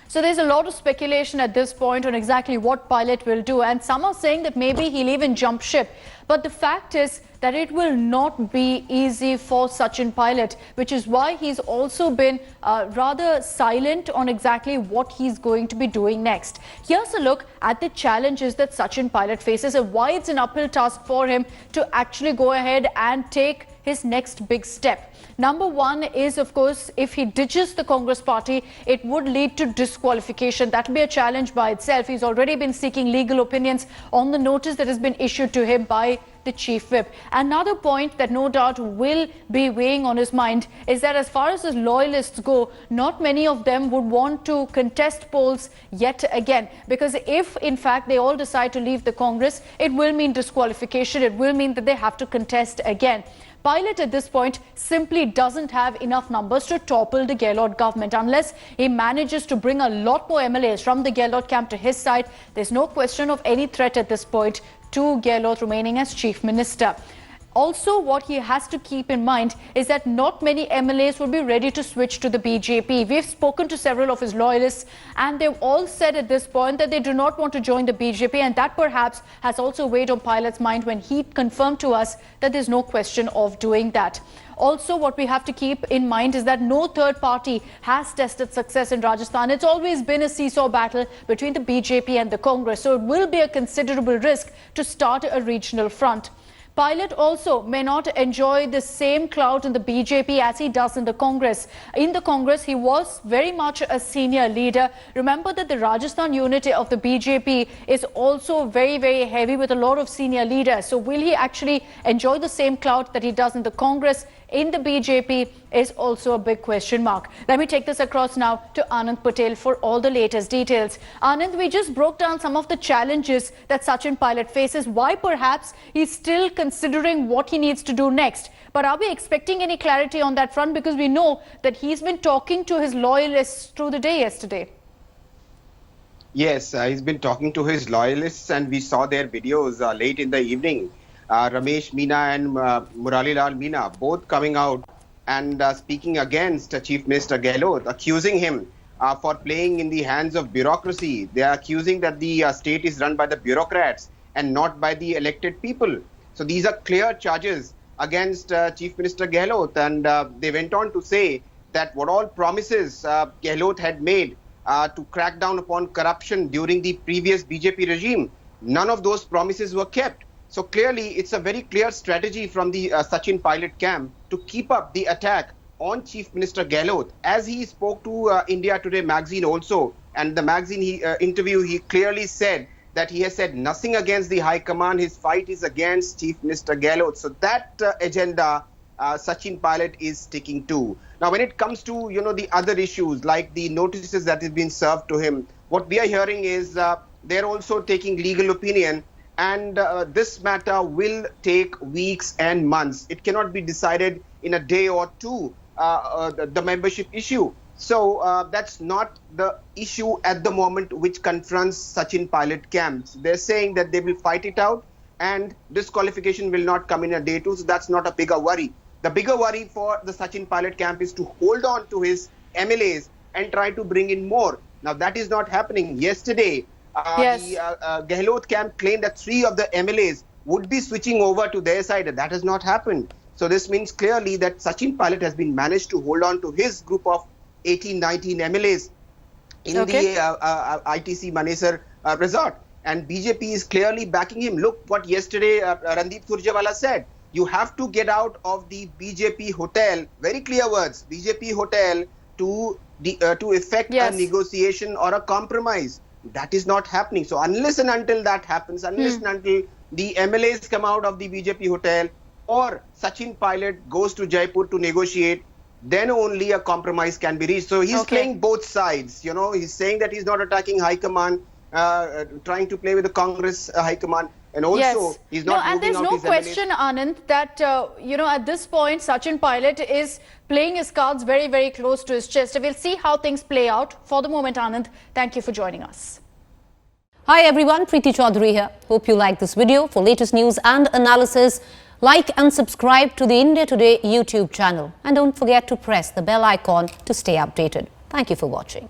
So there's a lot of speculation at this point on exactly what Pilot will do, and some are saying that maybe he'll even jump ship. But the fact is that it will not be easy for Sachin Pilot, which is why he's also been rather silent on exactly what he's going to be doing next. Here's a look at the challenges that Sachin Pilot faces and why it's an uphill task for him to actually go ahead and take his next big step. Number one is, of course, if he ditches the Congress party, it would lead to disqualification. That will be a challenge by itself. He's already been seeking legal opinions on the notice that has been issued to him by the chief whip. Another point that no doubt will be weighing on his mind is that as far as his loyalists go, not many of them would want to contest polls yet again, because if in fact they all decide to leave the Congress, it will mean disqualification. It will mean that they have to contest again. Pilot at this point simply doesn't have enough numbers to topple the Gehlot government. Unless he manages to bring a lot more MLAs from the Gehlot camp to his side, there's no question of any threat at this point to Gehlot remaining as chief minister. Also, what he has to keep in mind is that not many MLAs will be ready to switch to the BJP. We've spoken to several of his loyalists and they've all said at this point that they do not want to join the BJP, and that perhaps has also weighed on Pilot's mind when he confirmed to us that there's no question of doing that. Also, what we have to keep in mind is that no third party has tested success in Rajasthan. It's always been a seesaw battle between the BJP and the Congress, so it will be a considerable risk to start a regional front. Pilot also may not enjoy the same clout in the BJP as he does in the Congress. In the Congress, he was very much a senior leader. Remember that the Rajasthan unit of the BJP is also very, very heavy with a lot of senior leaders. So will he actually enjoy the same clout that he does in the Congress in the BJP is also a big question mark. Let me take this across now to Anand Patel for all the latest details. Anand, we just broke down some of the challenges that Sachin Pilot faces, why perhaps he's still considering what he needs to do next. But are we expecting any clarity on that front? Because we know that he's been talking to his loyalists through the day yesterday. Yes, he's been talking to his loyalists, and we saw their videos late in the evening. Ramesh Meena and Murali Lal Meena both coming out and speaking against Chief Minister Gehlot, accusing him for playing in the hands of bureaucracy. They are accusing that the state is run by the bureaucrats and not by the elected people. So these are clear charges against Chief Minister Gehlot, and they went on to say that what all promises Gehlot had made to crack down upon corruption during the previous BJP regime, none of those promises were kept. So clearly, it's a very clear strategy from the Sachin Pilot camp to keep up the attack on Chief Minister Gehlot. As he spoke to India Today magazine also, and the magazine interview, he clearly said that he has said nothing against the High Command. His fight is against Chief Minister Gehlot. So that agenda Sachin Pilot is sticking to. Now, when it comes to, the other issues like the notices that have been served to him, what we are hearing is they're also taking legal opinion. And this matter will take weeks and months. It cannot be decided in a day or two, the membership issue. So that's not the issue at the moment which confronts Sachin Pilot camps. They're saying that they will fight it out and disqualification will not come in a day or two. So that's not a bigger worry. The bigger worry for the Sachin Pilot camp is to hold on to his MLAs and try to bring in more. Now that is not happening. Yesterday, the Gehlot camp claimed that 3 of the MLAs would be switching over to their side. That has not happened. So this means clearly that Sachin Pilot has been managed to hold on to his group of 18, 19 MLAs in the ITC Manesar resort. And BJP is clearly backing him. Look what yesterday Randeep Surjewala said. You have to get out of the BJP hotel, very clear words, BJP hotel to effect a negotiation or a compromise. That is not happening. So unless and until that happens, unless and until the MLAs come out of the BJP hotel or Sachin Pilot goes to Jaipur to negotiate, then only a compromise can be reached. So he's playing both sides. He's saying that he's not attacking High Command, trying to play with the Congress High Command. And also, he's not and there's no question, Anand, that, at this point, Sachin Pilot is playing his cards very, very close to his chest. We'll see how things play out. For the moment, Anand, thank you for joining us. Hi everyone, Preeti Chaudhary here. Hope you like this video. For latest news and analysis, like and subscribe to the India Today YouTube channel. And don't forget to press the bell icon to stay updated. Thank you for watching.